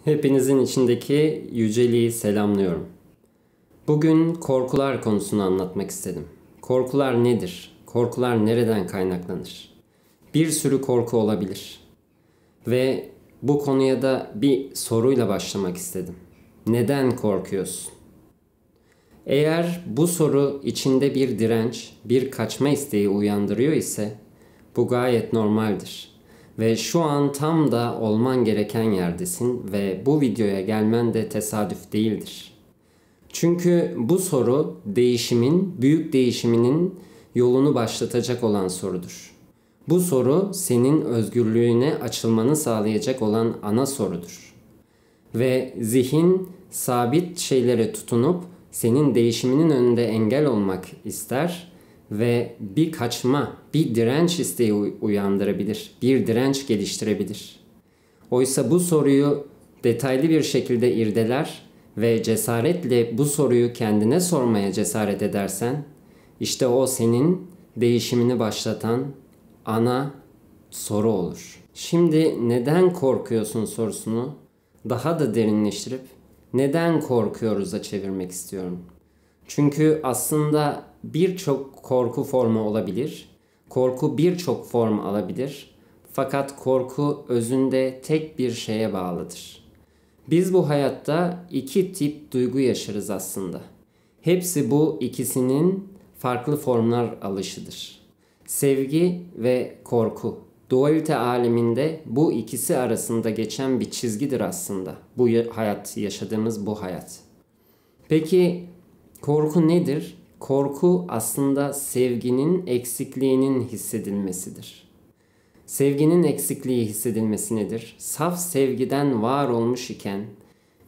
Hepinizin içindeki yüceliği selamlıyorum. Bugün korkular konusunu anlatmak istedim. Korkular nedir? Korkular nereden kaynaklanır? Bir sürü korku olabilir. Ve bu konuya da bir soruyla başlamak istedim. Neden korkuyorsun? Eğer bu soru içinde bir direnç, bir kaçma isteği uyandırıyor ise bu gayet normaldir. Ve şu an tam da olman gereken yerdesin ve bu videoya gelmen de tesadüf değildir. Çünkü bu soru değişimin, büyük değişiminin yolunu başlatacak olan sorudur. Bu soru senin özgürlüğüne açılmanı sağlayacak olan ana sorudur. Ve zihin sabit şeylere tutunup senin değişiminin önünde engel olmak ister ve bir kaçma, bir direnç isteği uyandırabilir, bir direnç geliştirebilir. Oysa bu soruyu detaylı bir şekilde irdeler ve cesaretle bu soruyu kendine sormaya cesaret edersen, işte o senin değişimini başlatan ana soru olur. Şimdi neden korkuyorsun sorusunu daha da derinleştirip neden korkuyoruz'a çevirmek istiyorum. Çünkü aslında birçok korku formu olabilir. Korku birçok form alabilir. Fakat korku özünde tek bir şeye bağlıdır. Biz bu hayatta iki tip duygu yaşarız aslında. Hepsi bu ikisinin farklı formlar alışıdır. Sevgi ve korku. Dualite aleminde bu ikisi arasında geçen bir çizgidir aslında. Bu hayat, yaşadığımız bu hayat. Peki korku nedir? Korku aslında sevginin eksikliğinin hissedilmesidir. Sevginin eksikliği hissedilmesi nedir? Saf sevgiden var olmuş iken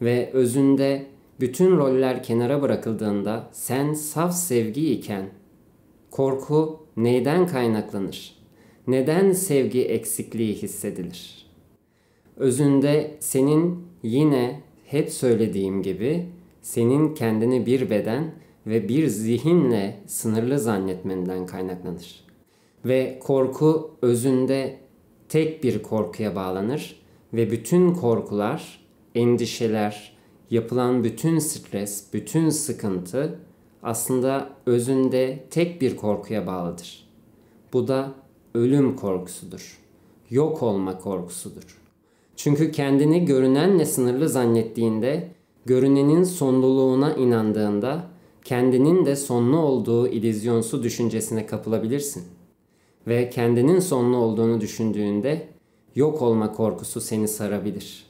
ve özünde bütün roller kenara bırakıldığında sen saf sevgi iken korku neyden kaynaklanır? Neden sevgi eksikliği hissedilir? Özünde senin yine hep söylediğim gibi senin kendini bir beden ve bir zihinle sınırlı zannetmenden kaynaklanır. Ve korku özünde tek bir korkuya bağlanır ve bütün korkular, endişeler, yapılan bütün stres, bütün sıkıntı aslında özünde tek bir korkuya bağlıdır. Bu da ölüm korkusudur. Yok olma korkusudur. Çünkü kendini görünenle sınırlı zannettiğinde, görünenin sonluluğuna inandığında, kendinin de sonlu olduğu illüzyonsu düşüncesine kapılabilirsin. Ve kendinin sonlu olduğunu düşündüğünde yok olma korkusu seni sarabilir.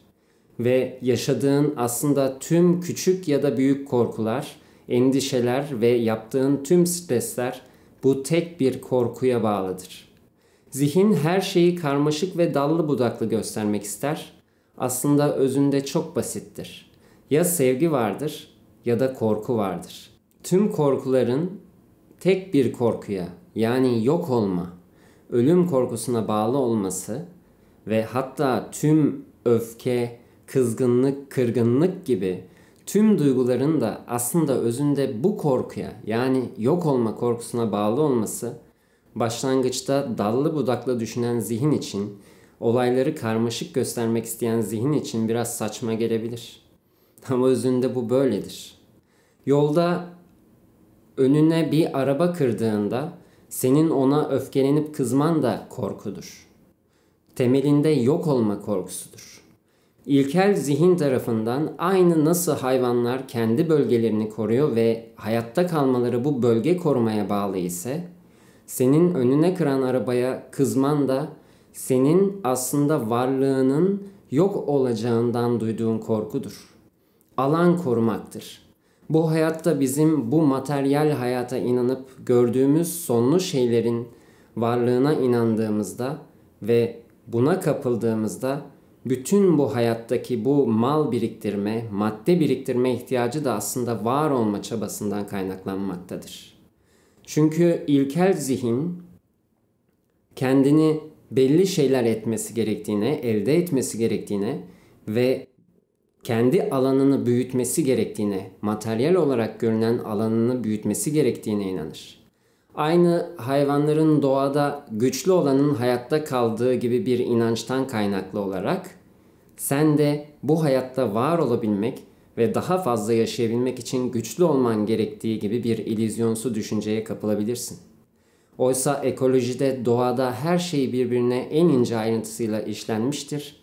Ve yaşadığın aslında tüm küçük ya da büyük korkular, endişeler ve yaptığın tüm stresler bu tek bir korkuya bağlıdır. Zihin her şeyi karmaşık ve dallı budaklı göstermek ister. Aslında özünde çok basittir. Ya sevgi vardır ya da korku vardır. Tüm korkuların tek bir korkuya, yani yok olma, ölüm korkusuna bağlı olması ve hatta tüm öfke, kızgınlık, kırgınlık gibi tüm duyguların da aslında özünde bu korkuya, yani yok olma korkusuna bağlı olması başlangıçta dallı budaklı düşünen zihin için, olayları karmaşık göstermek isteyen zihin için biraz saçma gelebilir. Ama özünde bu böyledir. Yolda önüne bir araba kırdığında senin ona öfkelenip kızman da korkudur. Temelinde yok olma korkusudur. İlkel zihin tarafından aynı nasıl hayvanlar kendi bölgelerini koruyor ve hayatta kalmaları bu bölge korumaya bağlı ise, senin önüne kıran arabaya kızman da senin aslında varlığının yok olacağından duyduğun korkudur. Alan korumaktır. Bu hayatta bizim bu materyal hayata inanıp gördüğümüz sonlu şeylerin varlığına inandığımızda ve buna kapıldığımızda bütün bu hayattaki bu mal biriktirme, madde biriktirme ihtiyacı da aslında var olma çabasından kaynaklanmaktadır. Çünkü ilkel zihin kendini belli şeyler etmesi gerektiğine, elde etmesi gerektiğine ve kendi alanını büyütmesi gerektiğine, materyal olarak görünen alanını büyütmesi gerektiğine inanır. Aynı hayvanların doğada güçlü olanın hayatta kaldığı gibi bir inançtan kaynaklı olarak Sen de bu hayatta var olabilmek ve daha fazla yaşayabilmek için güçlü olman gerektiği gibi bir illüzyonsu düşünceye kapılabilirsin. Oysa ekolojide, doğada her şey birbirine en ince ayrıntısıyla işlenmiştir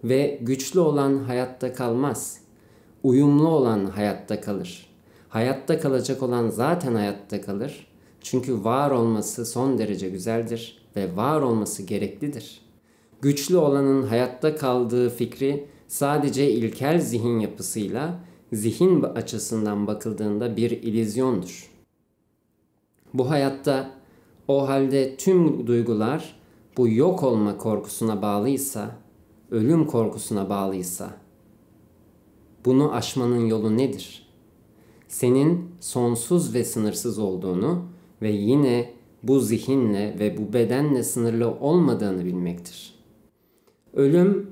ve güçlü olan hayatta kalmaz. Uyumlu olan hayatta kalır. Hayatta kalacak olan zaten hayatta kalır. Çünkü var olması son derece güzeldir ve var olması gereklidir. Güçlü olanın hayatta kaldığı fikri sadece ilkel zihin yapısıyla, zihin açısından bakıldığında bir illüzyondur. Bu hayatta o halde tüm duygular bu yok olma korkusuna bağlıysa, ölüm korkusuna bağlıysa, bunu aşmanın yolu nedir? Senin sonsuz ve sınırsız olduğunu ve yine bu zihinle ve bu bedenle sınırlı olmadığını bilmektir. Ölüm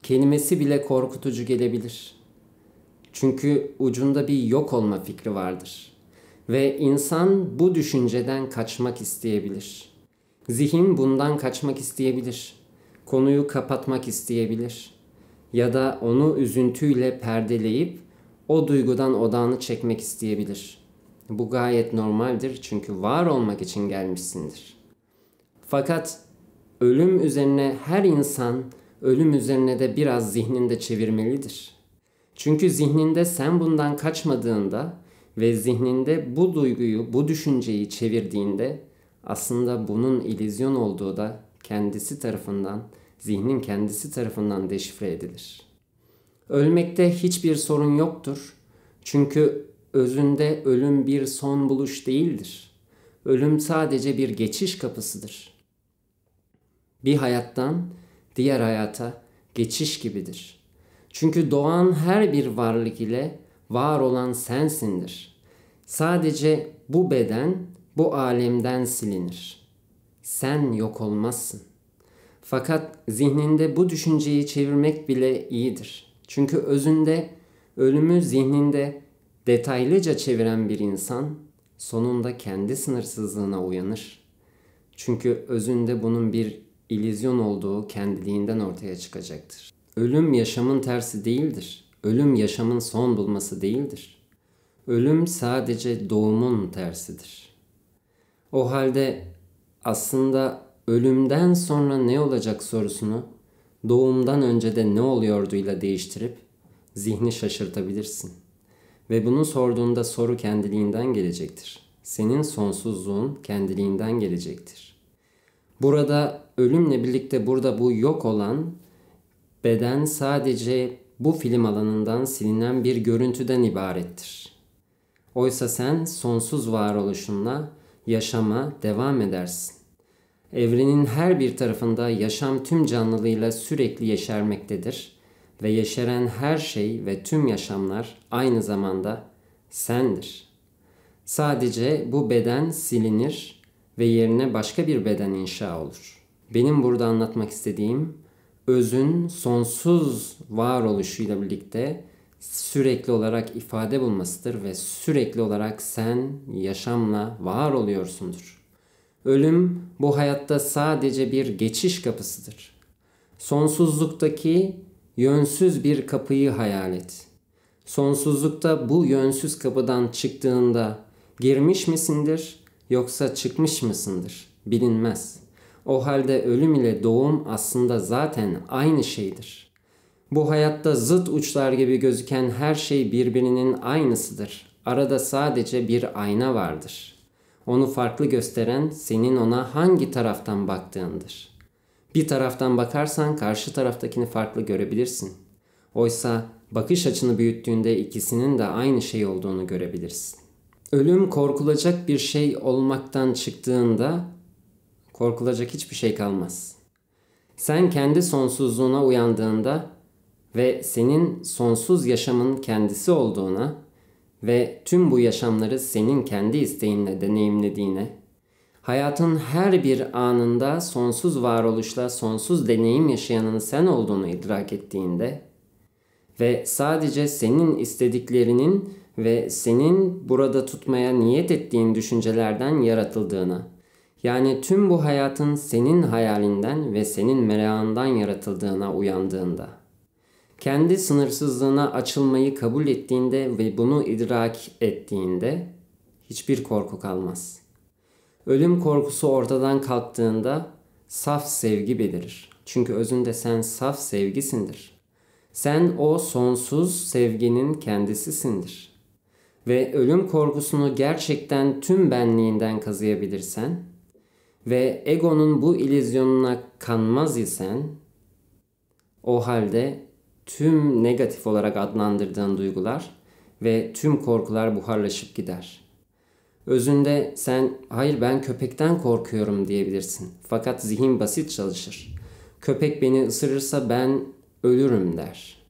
kelimesi bile korkutucu gelebilir. Çünkü ucunda bir yok olma fikri vardır. Ve insan bu düşünceden kaçmak isteyebilir. Zihin bundan kaçmak isteyebilir. Konuyu kapatmak isteyebilir. Ya da onu üzüntüyle perdeleyip o duygudan odağını çekmek isteyebilir. Bu gayet normaldir çünkü var olmak için gelmişsindir. Fakat ölüm üzerine her insan ölüm üzerine de biraz zihninde çevirmelidir. Çünkü zihninde sen bundan kaçmadığında ve zihninde bu duyguyu, bu düşünceyi çevirdiğinde aslında bunun illüzyon olduğu da kendisi tarafından, zihnin kendisi tarafından deşifre edilir. Ölmekte hiçbir sorun yoktur. Çünkü özünde ölüm bir son buluş değildir. Ölüm sadece bir geçiş kapısıdır. Bir hayattan diğer hayata geçiş gibidir. Çünkü doğan her bir varlık ile var olan sensindir. Sadece bu beden bu alemden silinir. Sen yok olmazsın. Fakat zihninde bu düşünceyi çevirmek bile iyidir. Çünkü özünde ölümü zihninde detaylıca çeviren bir insan sonunda kendi sınırsızlığına uyanır. Çünkü özünde bunun bir illüzyon olduğu kendiliğinden ortaya çıkacaktır. Ölüm yaşamın tersi değildir. Ölüm yaşamın son bulması değildir. Ölüm sadece doğumun tersidir. O halde aslında ölümden sonra ne olacak sorusunu doğumdan önce de ne oluyorduyla değiştirip zihni şaşırtabilirsin. Ve bunu sorduğunda soru kendiliğinden gelecektir. Senin sonsuzluğun kendiliğinden gelecektir. Burada ölümle birlikte burada bu yok olan beden sadece bu film alanından silinen bir görüntüden ibarettir. Oysa sen sonsuz varoluşunla yaşama devam edersin. Evrenin her bir tarafında yaşam tüm canlılığıyla sürekli yeşermektedir ve yeşeren her şey ve tüm yaşamlar aynı zamanda sendir. Sadece bu beden silinir ve yerine başka bir beden inşa olur. Benim burada anlatmak istediğim özün sonsuz varoluşuyla birlikte sürekli olarak ifade bulmasıdır ve sürekli olarak sen yaşamla var oluyorsundur. Ölüm bu hayatta sadece bir geçiş kapısıdır. Sonsuzluktaki yönsüz bir kapıyı hayal et. Sonsuzlukta bu yönsüz kapıdan çıktığında girmiş misindir yoksa çıkmış mısındır? Bilinmez. O halde ölüm ile doğum aslında zaten aynı şeydir. Bu hayatta zıt uçlar gibi gözüken her şey birbirinin aynısıdır. Arada sadece bir ayna vardır. Onu farklı gösteren senin ona hangi taraftan baktığındır. Bir taraftan bakarsan karşı taraftakini farklı görebilirsin. Oysa bakış açını büyüttüğünde ikisinin de aynı şey olduğunu görebilirsin. Ölüm korkulacak bir şey olmaktan çıktığında korkulacak hiçbir şey kalmaz. Sen kendi sonsuzluğuna uyandığında ve senin sonsuz yaşamın kendisi olduğuna ve tüm bu yaşamları senin kendi isteğinle deneyimlediğine, hayatın her bir anında sonsuz varoluşla sonsuz deneyim yaşayanın sen olduğunu idrak ettiğinde ve sadece senin istediklerinin ve senin burada tutmaya niyet ettiğin düşüncelerden yaratıldığına, yani tüm bu hayatın senin hayalinden ve senin merakından yaratıldığına uyandığında Kendi sınırsızlığına açılmayı kabul ettiğinde ve bunu idrak ettiğinde hiçbir korku kalmaz. Ölüm korkusu ortadan kalktığında saf sevgi belirir. Çünkü özünde sen saf sevgisindir. Sen o sonsuz sevginin kendisisindir. Ve ölüm korkusunu gerçekten tüm benliğinden kazıyabilirsen ve egonun bu illüzyonuna kanmaz isen, o halde tüm negatif olarak adlandırdığın duygular ve tüm korkular buharlaşıp gider. Özünde sen hayır ben köpekten korkuyorum diyebilirsin. Fakat zihin basit çalışır. Köpek beni ısırırsa ben ölürüm der.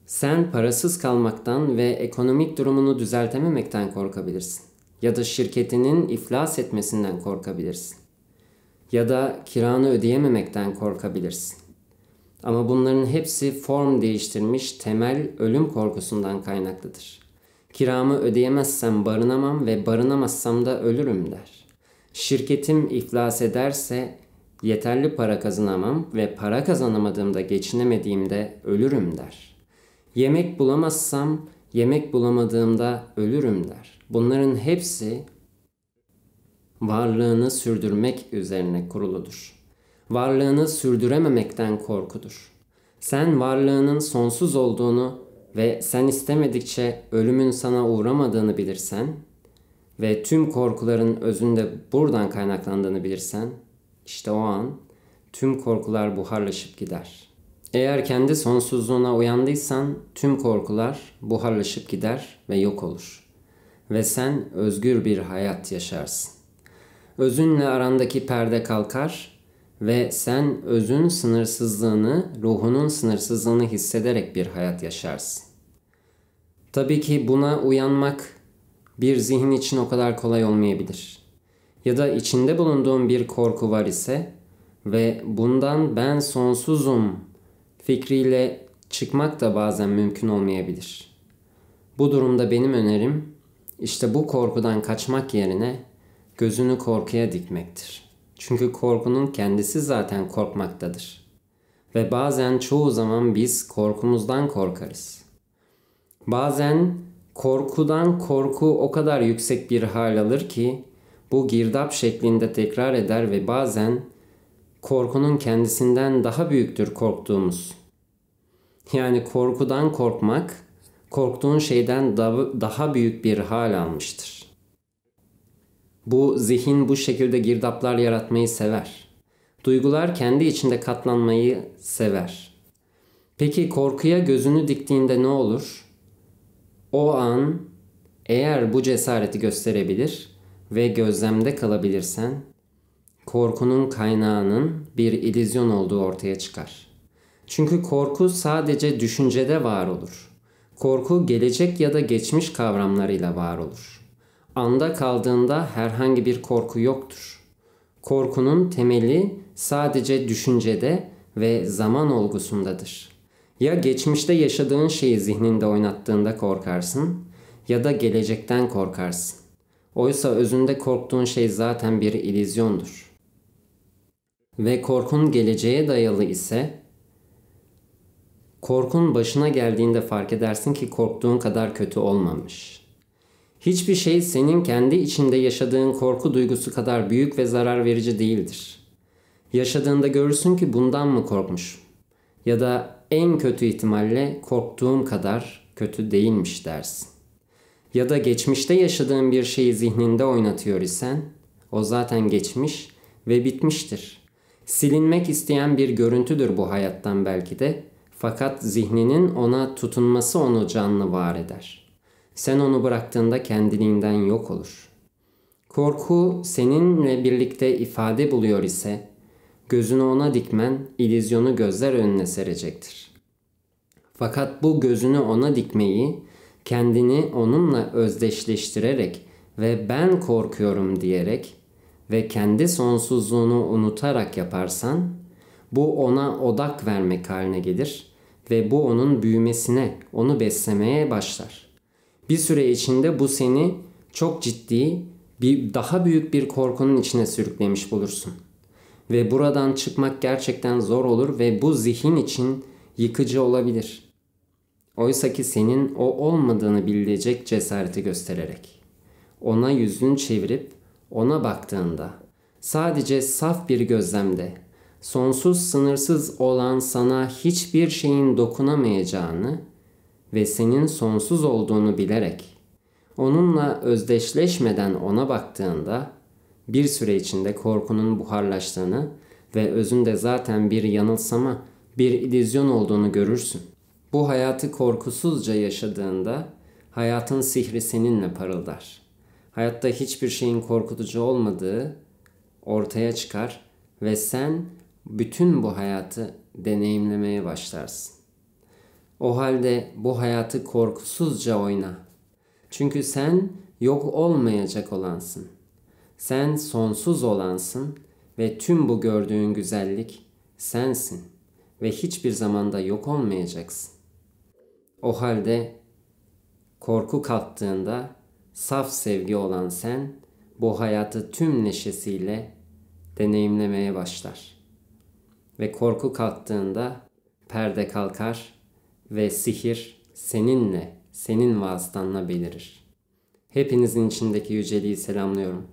Sen parasız kalmaktan ve ekonomik durumunu düzeltememekten korkabilirsin. Ya da şirketinin iflas etmesinden korkabilirsin. Ya da kiranı ödeyememekten korkabilirsin. Ama bunların hepsi form değiştirmiş temel ölüm korkusundan kaynaklıdır. Kiramı ödeyemezsem barınamam ve barınamazsam da ölürüm der. Şirketim iflas ederse yeterli para kazanamam ve para kazanamadığımda geçinemediğimde ölürüm der. Yemek bulamazsam yemek bulamadığımda ölürüm der. Bunların hepsi varlığını sürdürmek üzerine kuruludur. Varlığını sürdürememekten korkudur. Sen varlığının sonsuz olduğunu ve sen istemedikçe ölümün sana uğramadığını bilirsen ve tüm korkuların özünde buradan kaynaklandığını bilirsen, işte o an tüm korkular buharlaşıp gider. Eğer kendi sonsuzluğuna uyandıysan tüm korkular buharlaşıp gider ve yok olur. Ve sen özgür bir hayat yaşarsın. Özünle arandaki perde kalkar ve sen özün sınırsızlığını, ruhunun sınırsızlığını hissederek bir hayat yaşarsın. Tabii ki buna uyanmak bir zihin için o kadar kolay olmayabilir. Ya da içinde bulunduğun bir korku var ise ve bundan ben sonsuzum fikriyle çıkmak da bazen mümkün olmayabilir. Bu durumda benim önerim işte bu korkudan kaçmak yerine gözünü korkuya dikmektir. Çünkü korkunun kendisi zaten korkmaktadır. Ve bazen çoğu zaman biz korkumuzdan korkarız. Bazen korkudan korku o kadar yüksek bir hal alır ki bu girdap şeklinde tekrar eder ve bazen korkunun kendisinden daha büyüktür korktuğumuz. Yani korkudan korkmak, korktuğun şeyden daha büyük bir hal almıştır. Bu zihin bu şekilde girdaplar yaratmayı sever. Duygular kendi içinde katlanmayı sever. Peki korkuya gözünü diktiğinde ne olur? O an eğer bu cesareti gösterebilir ve gözlemde kalabilirsen, korkunun kaynağının bir illüzyon olduğu ortaya çıkar. Çünkü korku sadece düşüncede var olur. Korku gelecek ya da geçmiş kavramlarıyla var olur. Anda kaldığında herhangi bir korku yoktur. Korkunun temeli sadece düşüncede ve zaman olgusundadır. Ya geçmişte yaşadığın şeyi zihninde oynattığında korkarsın ya da gelecekten korkarsın. Oysa özünde korktuğun şey zaten bir illüzyondur. Ve korkun geleceğe dayalı ise korkun başına geldiğinde fark edersin ki korktuğun kadar kötü olmamış. Hiçbir şey senin kendi içinde yaşadığın korku duygusu kadar büyük ve zarar verici değildir. Yaşadığında görürsün ki bundan mı korkmuş? Ya da en kötü ihtimalle korktuğum kadar kötü değilmiş dersin. Ya da geçmişte yaşadığın bir şeyi zihninde oynatıyor isen o zaten geçmiş ve bitmiştir. Silinmek isteyen bir görüntüdür bu hayattan belki de, fakat zihninin ona tutunması onu canlı var eder. Sen onu bıraktığında kendiliğinden yok olur. Korku seninle birlikte ifade buluyor ise gözünü ona dikmen illüzyonu gözler önüne serecektir. Fakat bu gözünü ona dikmeyi kendini onunla özdeşleştirerek ve ben korkuyorum diyerek ve kendi sonsuzluğunu unutarak yaparsan bu ona odak vermek haline gelir ve bu onun büyümesine, onu beslemeye başlar. Bir süre içinde bu seni çok ciddi, daha büyük bir korkunun içine sürüklemiş bulursun. Ve buradan çıkmak gerçekten zor olur ve bu zihin için yıkıcı olabilir. Oysa ki senin o olmadığını bilecek cesareti göstererek, ona yüzünü çevirip ona baktığında, sadece saf bir gözlemde, sonsuz sınırsız olan sana hiçbir şeyin dokunamayacağını ve senin sonsuz olduğunu bilerek, onunla özdeşleşmeden ona baktığında, bir süre içinde korkunun buharlaştığını ve özünde zaten bir yanılsama, bir illüzyon olduğunu görürsün. Bu hayatı korkusuzca yaşadığında hayatın sihri seninle parıldar. Hayatta hiçbir şeyin korkutucu olmadığı ortaya çıkar ve sen bütün bu hayatı deneyimlemeye başlarsın. O halde bu hayatı korkusuzca oyna. Çünkü sen yok olmayacak olansın. Sen sonsuz olansın ve tüm bu gördüğün güzellik sensin ve hiçbir zamanda yok olmayacaksın. O halde korku kalktığında saf sevgi olan sen bu hayatı tüm neşesiyle deneyimlemeye başlar. Ve korku kalktığında perde kalkar ve sihir seninle, senin vasıtanla belirir. Hepinizin içindeki yüceliği selamlıyorum.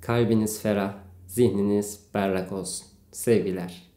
Kalbiniz ferah, zihniniz berrak olsun. Sevgiler.